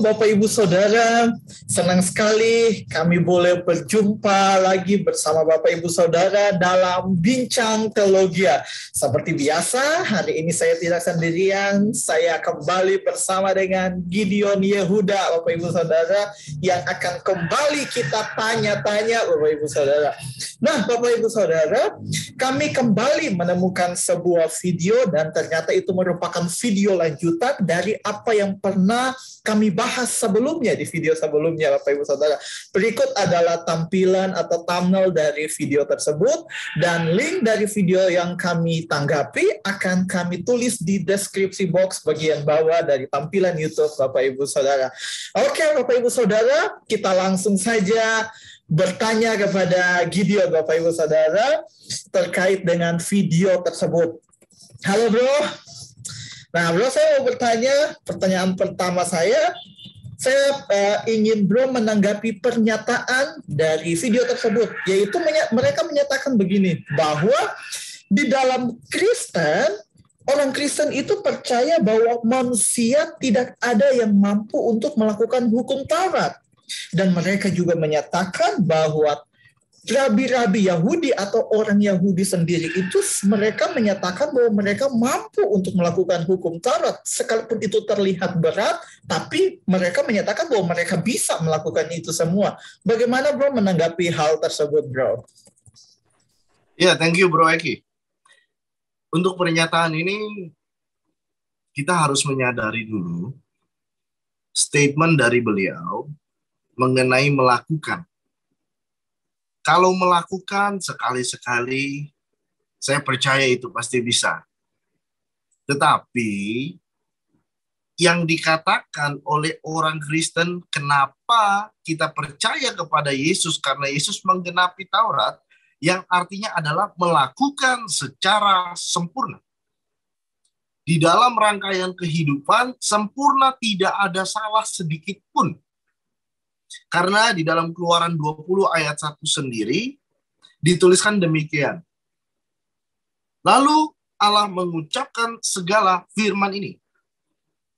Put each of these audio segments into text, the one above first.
Bapak Ibu Saudara, senang sekali kami boleh berjumpa lagi bersama Bapak Ibu Saudara dalam Bincang Teologia. Seperti biasa, hari ini saya tidak sendirian, saya kembali bersama dengan Gideon Yehuda, Bapak Ibu Saudara, yang akan kembali kita tanya-tanya, Bapak Ibu Saudara. Nah, Bapak Ibu Saudara, kami kembali menemukan sebuah video dan ternyata itu merupakan video lanjutan dari apa yang pernah kami bahas sebelumnya di video sebelumnya, Bapak Ibu Saudara. Berikut adalah tampilan atau thumbnail dari video tersebut, dan link dari video yang kami tanggapi akan kami tulis di deskripsi box bagian bawah dari tampilan YouTube, Bapak Ibu Saudara. Oke, Bapak Ibu Saudara, kita langsung saja bertanya kepada Gideon, Bapak Ibu Saudara, terkait dengan video tersebut. Halo bro. Nah bro, saya mau bertanya, pertanyaan pertama saya ingin bro menanggapi pernyataan dari video tersebut, yaitu mereka menyatakan begini, bahwa di dalam Kristen, orang Kristen itu percaya bahwa manusia tidak ada yang mampu untuk melakukan hukum Taurat. Dan mereka juga menyatakan bahwa rabi-rabi Yahudi atau orang Yahudi sendiri itu mereka menyatakan bahwa mereka mampu untuk melakukan hukum Taurat. Sekalipun itu terlihat berat, tapi mereka menyatakan bahwa mereka bisa melakukan itu semua. Bagaimana bro menanggapi hal tersebut bro? Ya, thank you bro Eki. Untuk pernyataan ini, kita harus menyadari dulu statement dari beliau mengenai melakukan. Kalau melakukan sekali-sekali, saya percaya itu pasti bisa. Tetapi, yang dikatakan oleh orang Kristen, kenapa kita percaya kepada Yesus karena Yesus menggenapi Taurat, yang artinya adalah melakukan secara sempurna. Di dalam rangkaian kehidupan, sempurna tidak ada salah sedikit pun. Karena di dalam Keluaran 20 ayat 1 sendiri dituliskan demikian. Lalu Allah mengucapkan segala firman ini.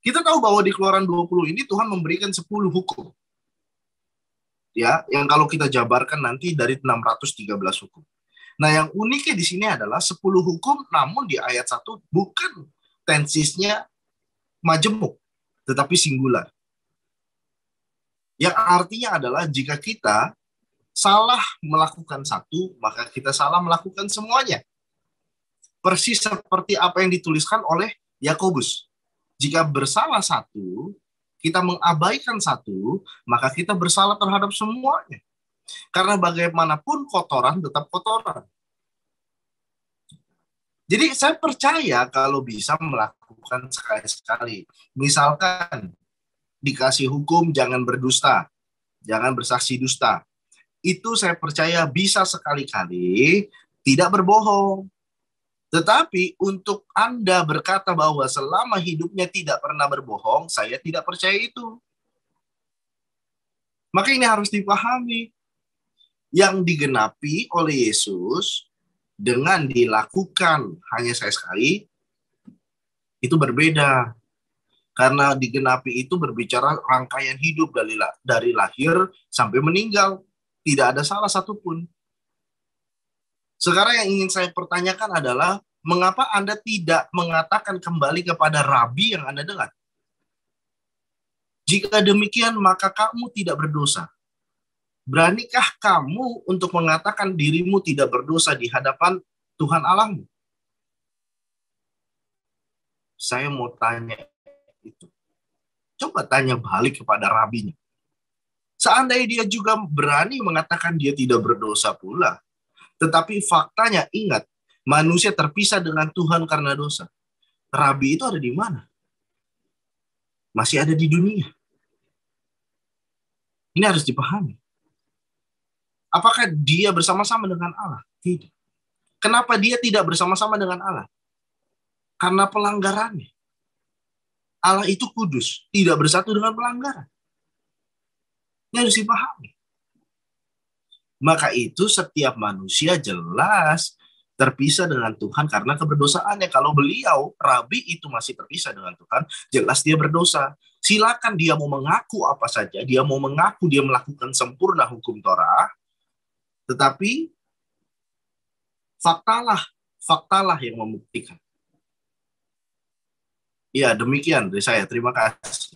Kita tahu bahwa di Keluaran 20 ini Tuhan memberikan 10 hukum. Ya, yang kalau kita jabarkan nanti dari 613 hukum. Nah, yang uniknya di sini adalah 10 hukum, namun di ayat 1 bukan tensisnya majemuk, tetapi singular. Yang artinya adalah jika kita salah melakukan satu, maka kita salah melakukan semuanya. Persis seperti apa yang dituliskan oleh Yakobus. Jika bersalah satu, kita mengabaikan satu, maka kita bersalah terhadap semuanya. Karena bagaimanapun kotoran tetap kotoran. Jadi saya percaya kalau bisa melakukan sekali-sekali. Misalkan dikasih hukum jangan berdusta, jangan bersaksi dusta. Itu saya percaya bisa sekali-kali tidak berbohong. Tetapi untuk Anda berkata bahwa selama hidupnya tidak pernah berbohong, saya tidak percaya itu. Maka ini harus dipahami. Yang digenapi oleh Yesus dengan dilakukan hanya sekali, itu berbeda. Karena digenapi itu berbicara rangkaian hidup dari lahir sampai meninggal. Tidak ada salah satupun. Sekarang yang ingin saya pertanyakan adalah, mengapa Anda tidak mengatakan kembali kepada Rabi yang Anda dengar? Jika demikian, maka kamu tidak berdosa. Beranikah kamu untuk mengatakan dirimu tidak berdosa di hadapan Tuhan Allahmu? Saya mau tanya itu. Coba tanya balik kepada rabinya. Seandainya dia juga berani mengatakan dia tidak berdosa pula, tetapi faktanya ingat, manusia terpisah dengan Tuhan karena dosa. Rabi itu ada di mana? Masih ada di dunia. Ini harus dipahami. Apakah dia bersama-sama dengan Allah? Tidak. Kenapa dia tidak bersama-sama dengan Allah? Karena pelanggarannya. Allah itu kudus, tidak bersatu dengan pelanggaran. Ini harus dipahami. Maka itu setiap manusia jelas terpisah dengan Tuhan karena keberdosaannya. Kalau beliau, Rabi itu masih terpisah dengan Tuhan, jelas dia berdosa. Silakan dia mau mengaku apa saja, dia mau mengaku dia melakukan sempurna hukum Torah, tetapi faktalah yang membuktikan. Ya, demikian dari saya. Terima kasih.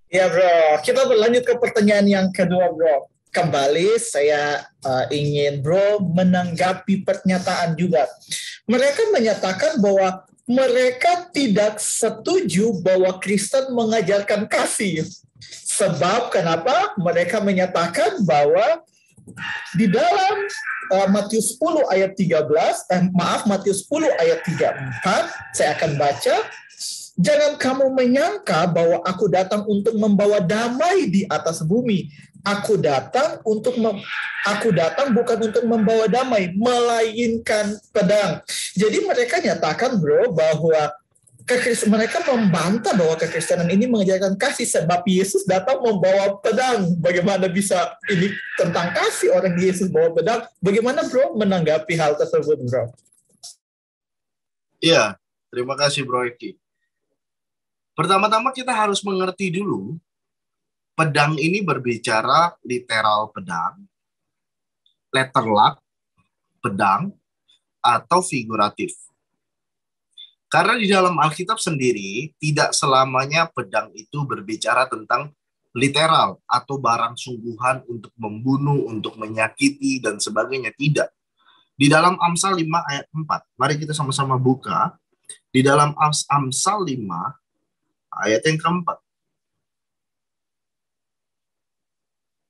Ya bro, kita berlanjut ke pertanyaan yang kedua bro. Kembali saya ingin bro menanggapi pernyataan juga. Mereka menyatakan bahwa mereka tidak setuju bahwa Kristen mengajarkan kasih. Sebab kenapa? Mereka menyatakan bahwa di dalam Matius 10 ayat 13, Matius 10 ayat 34, saya akan baca. Jangan kamu menyangka bahwa aku datang untuk membawa damai di atas bumi. Aku datang bukan untuk membawa damai, melainkan pedang. Jadi mereka nyatakan bro bahwa mereka membantah bahwa kekristenan ini mengajarkan kasih sebab Yesus datang membawa pedang. Bagaimana bisa ini tentang kasih orang Yesus bawa pedang? Bagaimana bro menanggapi hal tersebut bro? Iya, terima kasih Bro Eki. Pertama-tama kita harus mengerti dulu, pedang ini berbicara literal pedang, letter luck, pedang, atau figuratif. Karena di dalam Alkitab sendiri, tidak selamanya pedang itu berbicara tentang literal atau barang sungguhan untuk membunuh, untuk menyakiti, dan sebagainya. Tidak. Di dalam Amsal 5 ayat 4, mari kita sama-sama buka. Di dalam Amsal 5 ayat yang keempat.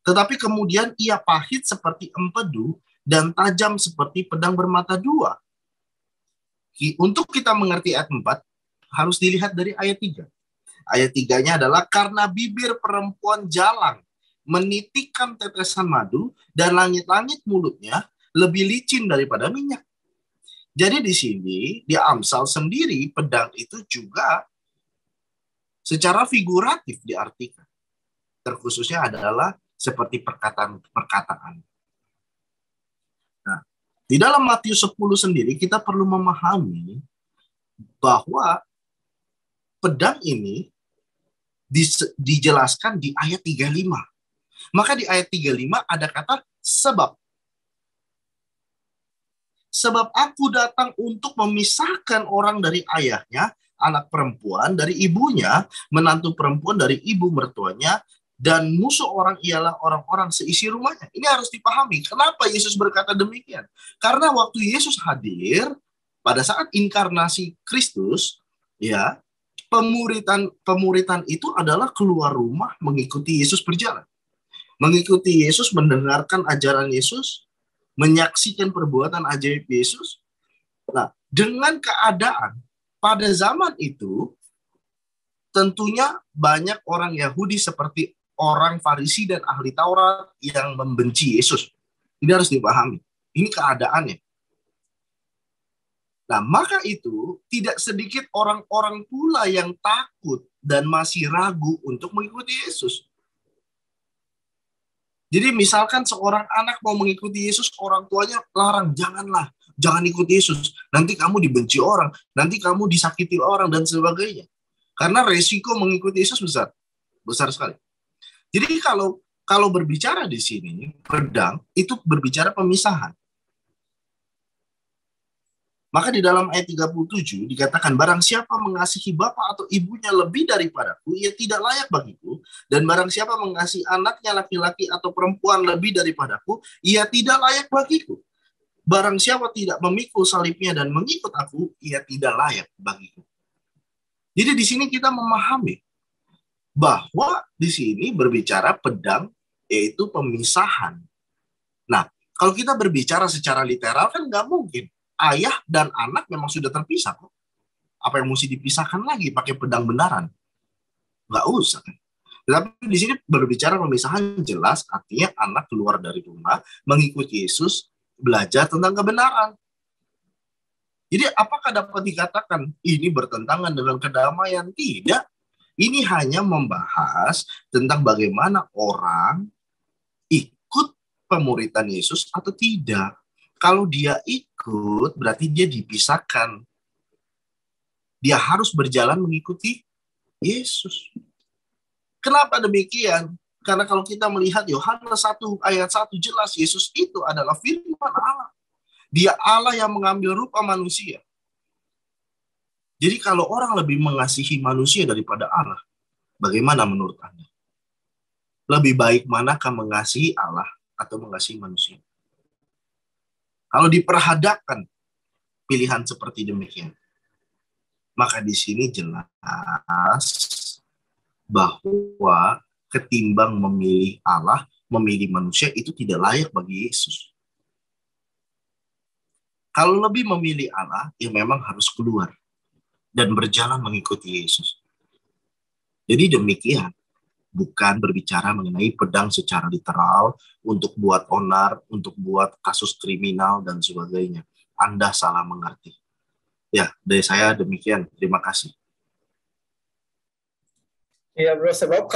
Tetapi kemudian ia pahit seperti empedu dan tajam seperti pedang bermata dua. Untuk kita mengerti ayat 4, harus dilihat dari ayat 3. Ayat 3-nya adalah karena bibir perempuan jalang menitikkan tetesan madu dan langit-langit mulutnya lebih licin daripada minyak. Jadi di sini, di Amsal sendiri, pedang itu juga secara figuratif diartikan. Terkhususnya adalah seperti perkataan-perkataan. Nah, di dalam Matius 10 sendiri kita perlu memahami bahwa pedang ini dijelaskan di ayat 35. Maka di ayat 35 ada kata sebab. Sebab aku datang untuk memisahkan orang dari ayahnya, anak perempuan dari ibunya, menantu perempuan dari ibu mertuanya, dan musuh orang ialah orang-orang seisi rumahnya. Ini harus dipahami. Kenapa Yesus berkata demikian? Karena waktu Yesus hadir, pada saat inkarnasi Kristus, ya, pemuritan itu adalah keluar rumah mengikuti Yesus berjalan. Mengikuti Yesus, mendengarkan ajaran Yesus, menyaksikan perbuatan ajaib Yesus. Nah, dengan keadaan pada zaman itu, tentunya banyak orang Yahudi seperti orang Farisi dan ahli Taurat yang membenci Yesus. Ini harus dipahami. Ini keadaannya. Nah, maka itu tidak sedikit orang-orang pula yang takut dan masih ragu untuk mengikuti Yesus. Jadi misalkan seorang anak mau mengikuti Yesus, orang tuanya larang, jangan ikuti Yesus. Nanti kamu dibenci orang, nanti kamu disakiti orang, dan sebagainya. Karena resiko mengikuti Yesus besar sekali. Jadi kalau berbicara di sini, pedang itu berbicara pemisahan. Maka di dalam ayat 37 dikatakan, barang siapa mengasihi bapa atau ibunya lebih daripadaku, ia tidak layak bagiku. Dan barang siapa mengasihi anaknya laki-laki atau perempuan lebih daripadaku, ia tidak layak bagiku. Barang siapa tidak memikul salibnya dan mengikut aku, ia tidak layak bagiku. Jadi di sini kita memahami bahwa di sini berbicara pedang, yaitu pemisahan. Nah, kalau kita berbicara secara literal kan nggak mungkin. Ayah dan anak memang sudah terpisah kok. Apa yang mesti dipisahkan lagi pakai pedang benaran? Nggak usah. Tetapi di sini berbicara pemisahan jelas, artinya anak keluar dari rumah, mengikuti Yesus, belajar tentang kebenaran. Jadi apakah dapat dikatakan ini bertentangan dengan kedamaian? Tidak. Ini hanya membahas tentang bagaimana orang ikut pemuritan Yesus atau tidak. Kalau dia ikut, berarti dia dipisahkan. Dia harus berjalan mengikuti Yesus. Kenapa demikian? Karena kalau kita melihat Yohanes 1 ayat 1 jelas Yesus itu adalah firman Allah. Dia Allah yang mengambil rupa manusia. Jadi kalau orang lebih mengasihi manusia daripada Allah, bagaimana menurut Anda? Lebih baik manakah mengasihi Allah atau mengasihi manusia? Kalau diperhadapkan pilihan seperti demikian, maka di sini jelas bahwa ketimbang memilih Allah, memilih manusia itu tidak layak bagi Yesus. Kalau lebih memilih Allah, ya memang harus keluar dan berjalan mengikuti Yesus. Jadi demikian, bukan berbicara mengenai pedang secara literal untuk buat onar, untuk buat kasus kriminal dan sebagainya. Anda salah mengerti. Ya, dari saya demikian. Terima kasih. Iya bro, sebab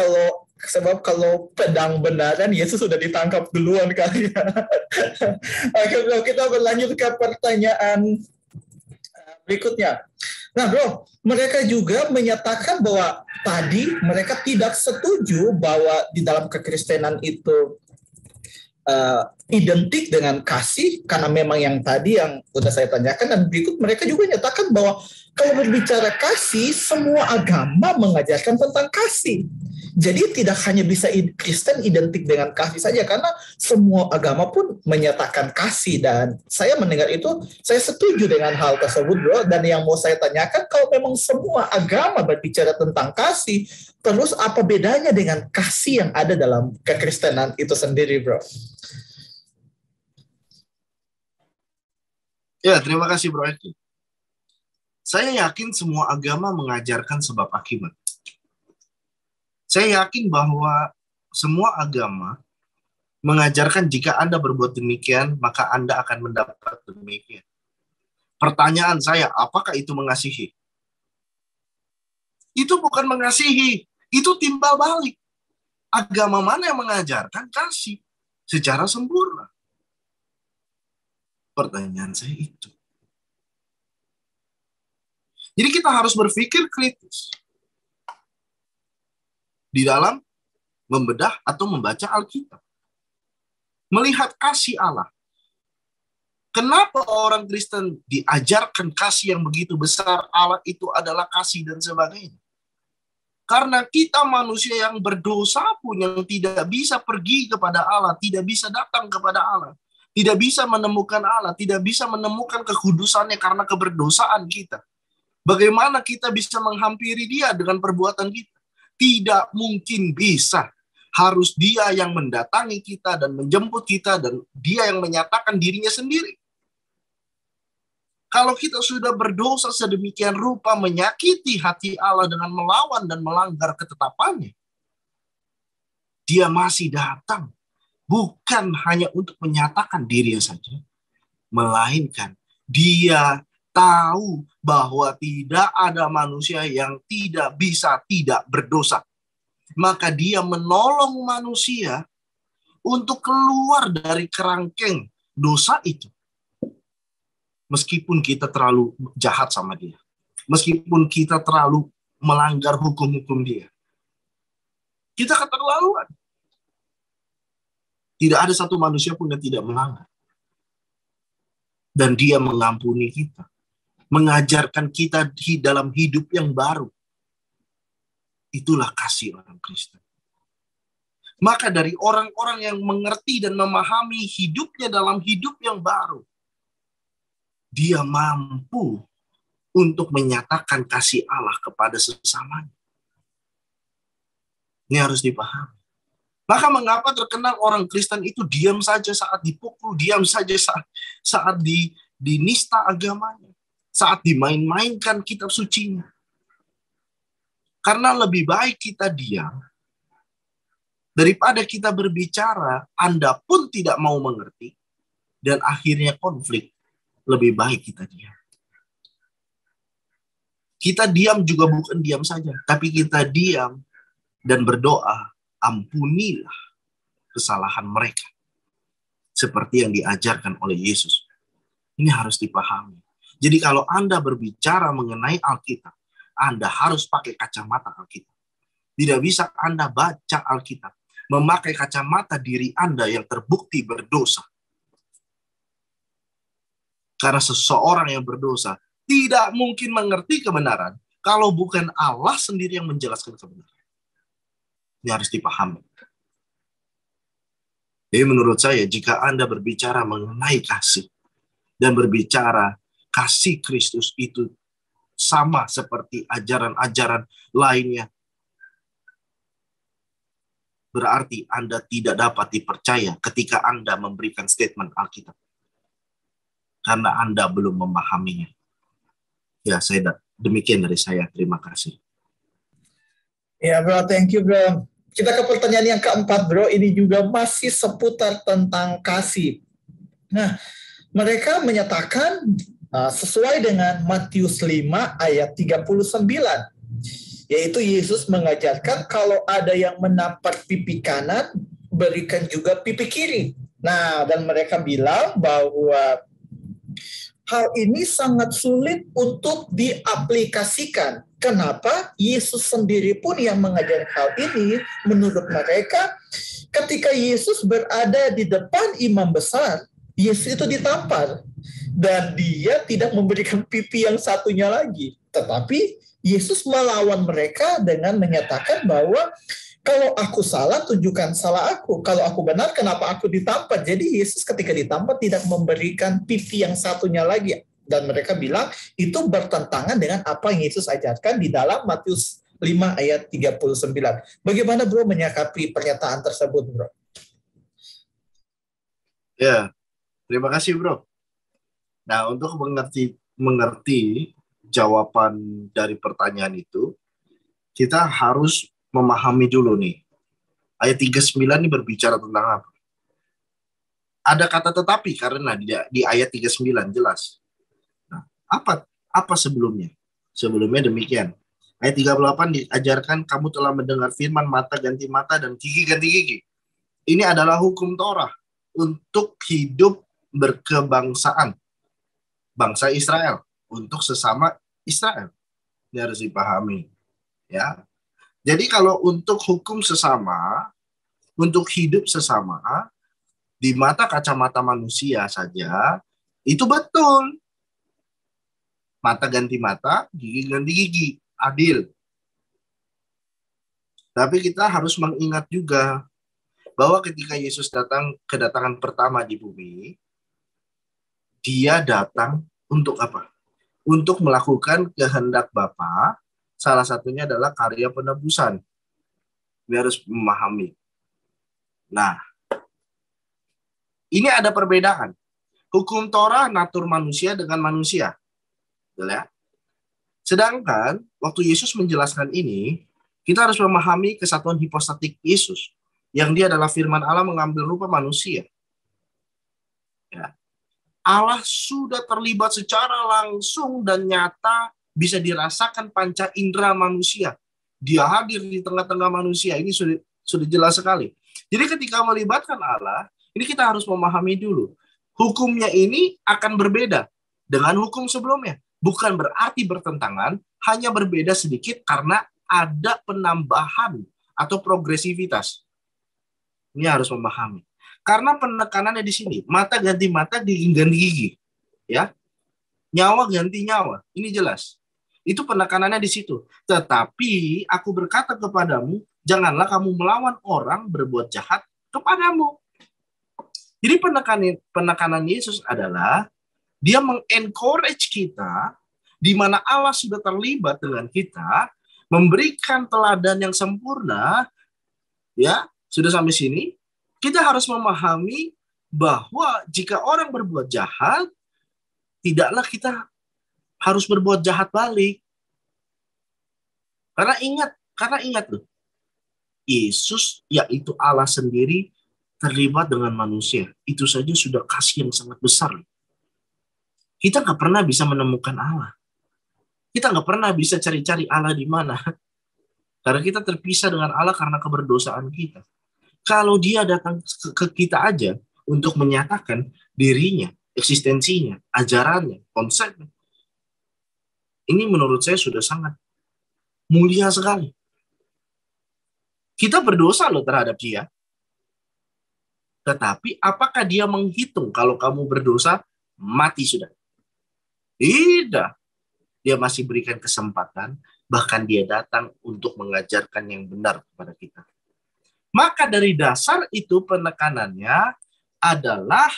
kalau pedang benaran Yesus sudah ditangkap duluan kali ya. Oke bro, kita berlanjut ke pertanyaan berikutnya. Nah bro, mereka juga menyatakan bahwa tadi mereka tidak setuju bahwa di dalam kekristenan itu identik dengan kasih, karena memang yang tadi yang sudah saya tanyakan, dan berikut mereka juga nyatakan bahwa kalau berbicara kasih, semua agama mengajarkan tentang kasih. Jadi tidak hanya bisa Kristen identik dengan kasih saja, karena semua agama pun menyatakan kasih. Dan saya mendengar itu, saya setuju dengan hal tersebut bro. Dan yang mau saya tanyakan, kalau memang semua agama berbicara tentang kasih, terus apa bedanya dengan kasih yang ada dalam kekristenan itu sendiri bro? Ya, terima kasih Bro Eki. Saya yakin semua agama mengajarkan sebab akibat. Saya yakin bahwa semua agama mengajarkan jika Anda berbuat demikian, maka Anda akan mendapat demikian. Pertanyaan saya, apakah itu mengasihi? Itu bukan mengasihi, itu timbal balik. Agama mana yang mengajarkan kasih secara sempurna? Pertanyaan saya itu. Jadi kita harus berpikir kritis di dalam membedah atau membaca Alkitab. Melihat kasih Allah. Kenapa orang Kristen diajarkan kasih yang begitu besar, Allah itu adalah kasih dan sebagainya? Karena kita manusia yang berdosa pun, yang tidak bisa pergi kepada Allah, tidak bisa datang kepada Allah, tidak bisa menemukan Allah, tidak bisa menemukan kekudusannya karena keberdosaan kita. Bagaimana kita bisa menghampiri Dia dengan perbuatan kita? Tidak mungkin bisa. Harus Dia yang mendatangi kita dan menjemput kita, dan Dia yang menyatakan dirinya sendiri. Kalau kita sudah berdosa sedemikian rupa, menyakiti hati Allah dengan melawan dan melanggar ketetapannya, Dia masih datang. Bukan hanya untuk menyatakan dirinya saja, melainkan Dia tahu bahwa tidak ada manusia yang tidak bisa tidak berdosa. Maka Dia menolong manusia untuk keluar dari kerangkeng dosa itu. Meskipun kita terlalu jahat sama Dia. Meskipun kita terlalu melanggar hukum-hukum Dia. Kita keterlaluan. Tidak ada satu manusia pun yang tidak melanggar. Dan Dia mengampuni kita. Mengajarkan kita dalam hidup yang baru. Itulah kasih orang Kristen. Maka dari orang-orang yang mengerti dan memahami hidupnya dalam hidup yang baru, dia mampu untuk menyatakan kasih Allah kepada sesamanya. Ini harus dipahami. Maka mengapa terkenal orang Kristen itu diam saja saat dipukul, diam saja saat dinista agamanya, saat dimain-mainkan kitab sucinya. Karena lebih baik kita diam daripada kita berbicara, Anda pun tidak mau mengerti, dan akhirnya konflik. Lebih baik kita diam. Kita diam juga bukan diam saja, tapi kita diam dan berdoa, ampunilah kesalahan mereka. Seperti yang diajarkan oleh Yesus. Ini harus dipahami. Jadi kalau Anda berbicara mengenai Alkitab, Anda harus pakai kacamata Alkitab. Tidak bisa Anda baca Alkitab memakai kacamata diri Anda yang terbukti berdosa. Karena seseorang yang berdosa tidak mungkin mengerti kebenaran kalau bukan Allah sendiri yang menjelaskan kebenaran. Ini harus dipahami. Jadi menurut saya, jika Anda berbicara mengenai kasih dan berbicara kasih Kristus itu sama seperti ajaran-ajaran lainnya, berarti Anda tidak dapat dipercaya ketika Anda memberikan statement Alkitab. Karena Anda belum memahaminya. Ya, demikian dari saya. Terima kasih. Ya, bro, thank you, bro. Kita ke pertanyaan yang keempat, bro. Ini juga masih seputar tentang kasih. Nah, mereka menyatakan sesuai dengan Matius 5 ayat 39. Yaitu Yesus mengajarkan kalau ada yang menampar pipi kanan, berikan juga pipi kiri. Nah, dan mereka bilang bahwa hal ini sangat sulit untuk diaplikasikan. Kenapa? Yesus sendiri pun yang mengajarkan hal ini. Menurut mereka, ketika Yesus berada di depan imam besar, Yesus itu ditampar. Dan dia tidak memberikan pipi yang satunya lagi. Tetapi Yesus melawan mereka dengan menyatakan bahwa kalau aku salah, tunjukkan salah aku. Kalau aku benar, kenapa aku ditampar? Jadi Yesus ketika ditampar tidak memberikan pipi yang satunya lagi. Dan mereka bilang itu bertentangan dengan apa yang Yesus ajarkan di dalam Matius 5 ayat 39. Bagaimana bro menyikapi pernyataan tersebut, bro? Ya, terima kasih bro. Nah, untuk mengerti jawaban dari pertanyaan itu, kita harus memahami dulu nih. Ayat 39 ini berbicara tentang apa? Ada kata tetapi karena di ayat 39 jelas. Nah, apa sebelumnya? Sebelumnya demikian. Ayat 38 diajarkan kamu telah mendengar firman mata ganti mata dan gigi ganti gigi. Ini adalah hukum Torah untuk hidup berkebangsaan. Bangsa Israel untuk sesama Israel. Ini harus dipahami. Ya. Jadi kalau untuk hukum sesama, untuk hidup sesama, di mata kacamata manusia saja, itu betul. Mata ganti mata, gigi ganti gigi. Adil. Tapi kita harus mengingat juga bahwa ketika Yesus kedatangan pertama di bumi, dia datang untuk apa? Untuk melakukan kehendak Bapa, salah satunya adalah karya penebusan. Dia harus memahami. Nah, ini ada perbedaan. Hukum Torah natur manusia dengan manusia. Betul ya? Sedangkan, waktu Yesus menjelaskan ini, kita harus memahami kesatuan hipostatik Yesus. Yang dia adalah firman Allah mengambil rupa manusia. Ya. Allah sudah terlibat secara langsung dan nyata bisa dirasakan panca indera manusia. Dia hadir di tengah-tengah manusia. Ini sudah jelas sekali. Jadi ketika melibatkan Allah, ini kita harus memahami dulu. Hukumnya ini akan berbeda dengan hukum sebelumnya. Bukan berarti bertentangan, hanya berbeda sedikit karena ada penambahan atau progresivitas. Ini harus memahami. Karena penekanannya di sini, mata ganti mata, gigi ganti gigi, ya, nyawa ganti nyawa, ini jelas. Itu penekanannya di situ. Tetapi aku berkata kepadamu, janganlah kamu melawan orang berbuat jahat kepadamu. Jadi penekanan Yesus adalah dia mengencourage kita, di mana Allah sudah terlibat dengan kita, memberikan teladan yang sempurna, ya, sudah sampai sini. Kita harus memahami bahwa jika orang berbuat jahat, tidaklah kita harus berbuat jahat balik. Karena ingat loh, Yesus yaitu Allah sendiri terlibat dengan manusia. Itu saja sudah kasih yang sangat besar. Kita nggak pernah bisa menemukan Allah. Kita nggak pernah bisa cari-cari Allah di mana. Karena kita terpisah dengan Allah karena keberdosaan kita. Kalau dia datang ke kita aja untuk menyatakan dirinya, eksistensinya, ajarannya, konsepnya, ini menurut saya sudah sangat Mulia sekali. Kita berdosa loh terhadap dia. Tetapi apakah dia menghitung kalau kamu berdosa, mati sudah? Tidak. Dia masih berikan kesempatan, bahkan dia datang untuk mengajarkan yang benar kepada kita. Maka dari dasar itu penekanannya adalah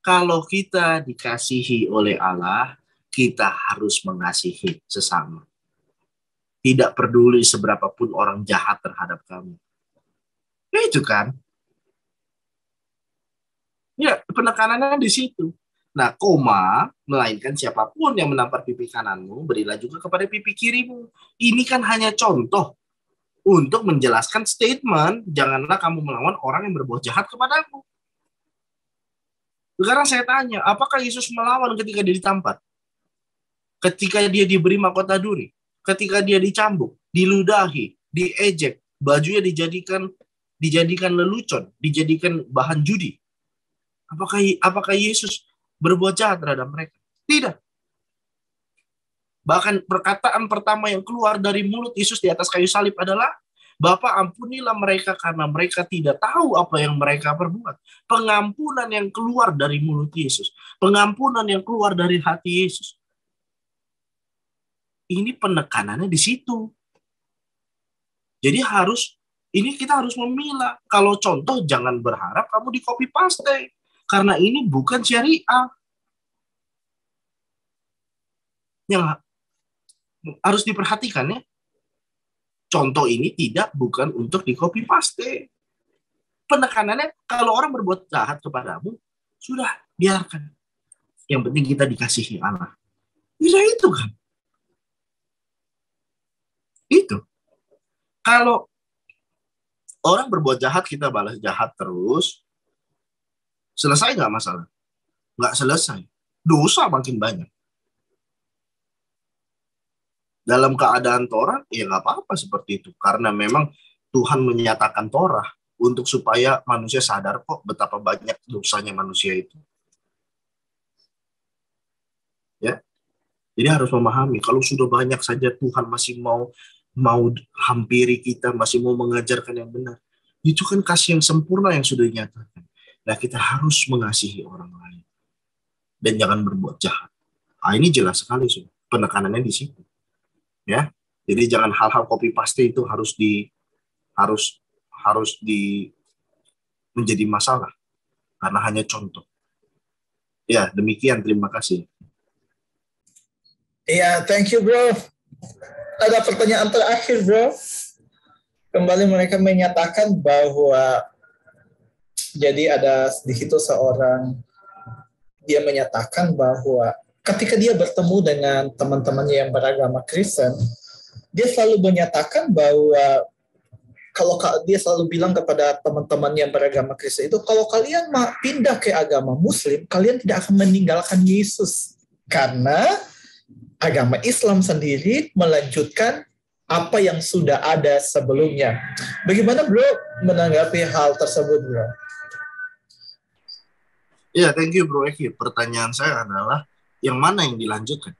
kalau kita dikasihi oleh Allah, kita harus mengasihi sesama. Tidak peduli seberapapun orang jahat terhadap kamu. Itu kan? Ya, penekanannya di situ. Nah, koma, melainkan siapapun yang menampar pipi kananmu, berilah juga kepada pipi kirimu. Ini kan hanya contoh untuk menjelaskan statement, janganlah kamu melawan orang yang berbuat jahat kepadamu. Sekarang saya tanya, apakah Yesus melawan ketika dia ditampar? Ketika dia diberi mahkota duri? Ketika dia dicambuk, diludahi, diejek, bajunya dijadikan lelucon, dijadikan bahan judi? Apakah Yesus berbuat jahat terhadap mereka? Tidak. Bahkan perkataan pertama yang keluar dari mulut Yesus di atas kayu salib adalah, Bapa, ampunilah mereka karena mereka tidak tahu apa yang mereka perbuat. Pengampunan yang keluar dari mulut Yesus. Pengampunan yang keluar dari hati Yesus. Ini penekanannya di situ. Jadi kita harus memilah. Kalau contoh, jangan berharap kamu di copy paste. Karena ini bukan syariah. Yang harus diperhatikan ya. Contoh ini bukan untuk di copy paste. Penekanannya, kalau orang berbuat jahat kepadamu, sudah, biarkan. Yang penting kita dikasihi Allah. Bisa itu kan? Itu. Kalau orang berbuat jahat, kita balas jahat terus, selesai nggak masalah? Nggak selesai. Dosa makin banyak. Dalam keadaan Torah, ya nggak apa-apa seperti itu. Karena memang Tuhan menyatakan Torah untuk supaya manusia sadar kok betapa banyak dosanya manusia itu. Ya, jadi harus memahami kalau sudah banyak saja Tuhan masih mau hampiri kita, masih mau mengajarkan yang benar. Itu kan kasih yang sempurna yang sudah dinyatakan. Nah, kita harus mengasihi orang lain dan jangan berbuat jahat. Nah, ini jelas sekali sudah penekanannya di situ. Ya, jadi jangan hal-hal copy paste itu harus menjadi masalah karena hanya contoh. Ya, demikian, terima kasih. Iya, thank you bro. Ada pertanyaan terakhir bro. Kembali mereka menyatakan bahwa jadi ada di situ seorang, dia menyatakan bahwa ketika dia bertemu dengan teman-temannya yang beragama Kristen, dia selalu menyatakan bahwa kalau dia selalu bilang kepada teman-teman yang beragama Kristen itu, kalau kalian pindah ke agama Muslim, kalian tidak akan meninggalkan Yesus. Karena agama Islam sendiri melanjutkan apa yang sudah ada sebelumnya. Bagaimana bro menanggapi hal tersebut bro? Ya, thank you bro Eki. Pertanyaan saya adalah, yang mana yang dilanjutkan?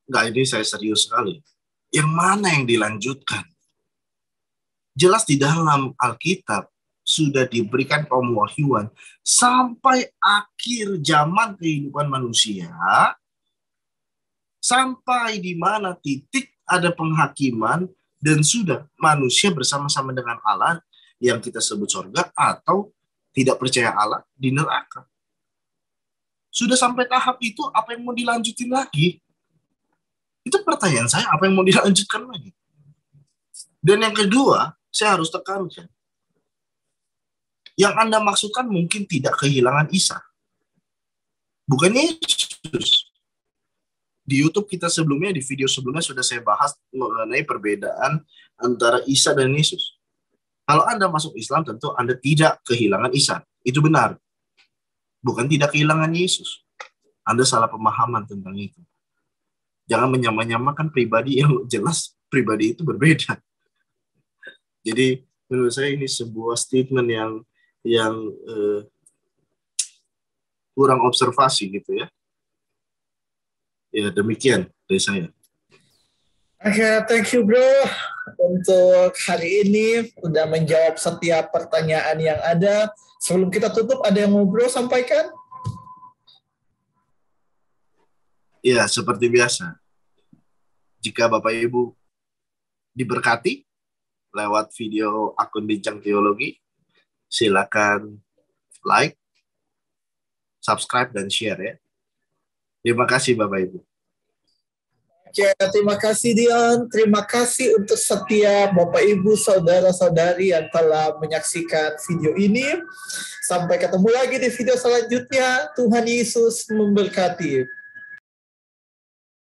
Enggak, ini saya serius sekali. Yang mana yang dilanjutkan? Jelas di dalam Alkitab sudah diberikan pewahyuan sampai akhir zaman kehidupan manusia, sampai di mana titik ada penghakiman dan sudah manusia bersama-sama dengan Allah yang kita sebut surga atau tidak percaya Allah di neraka. Sudah sampai tahap itu, apa yang mau dilanjutin lagi? Itu pertanyaan saya, apa yang mau dilanjutkan lagi? Dan yang kedua, saya harus tekankan. Yang Anda maksudkan mungkin tidak kehilangan Isa. Bukan Yesus. Di YouTube kita sebelumnya, di video sebelumnya sudah saya bahas mengenai perbedaan antara Isa dan Yesus. Kalau Anda masuk Islam, tentu Anda tidak kehilangan Isa. Itu benar. Bukan tidak kehilangan Yesus. Anda salah pemahaman tentang itu. Jangan menyamakan pribadi yang jelas pribadi itu berbeda. Jadi menurut saya ini sebuah statement yang kurang observasi gitu ya. Ya demikian dari saya. Oke, thank you bro untuk hari ini udah menjawab setiap pertanyaan yang ada. Sebelum kita tutup, ada yang mau bro sampaikan? Ya, seperti biasa. Jika Bapak Ibu diberkati lewat video akun Bincang Teologi, silakan like, subscribe, dan share ya. Terima kasih Bapak Ibu. Oke, terima kasih Dion. Terima kasih untuk setiap Bapak Ibu, saudara-saudari yang telah menyaksikan video ini. Sampai ketemu lagi di video selanjutnya. Tuhan Yesus memberkati.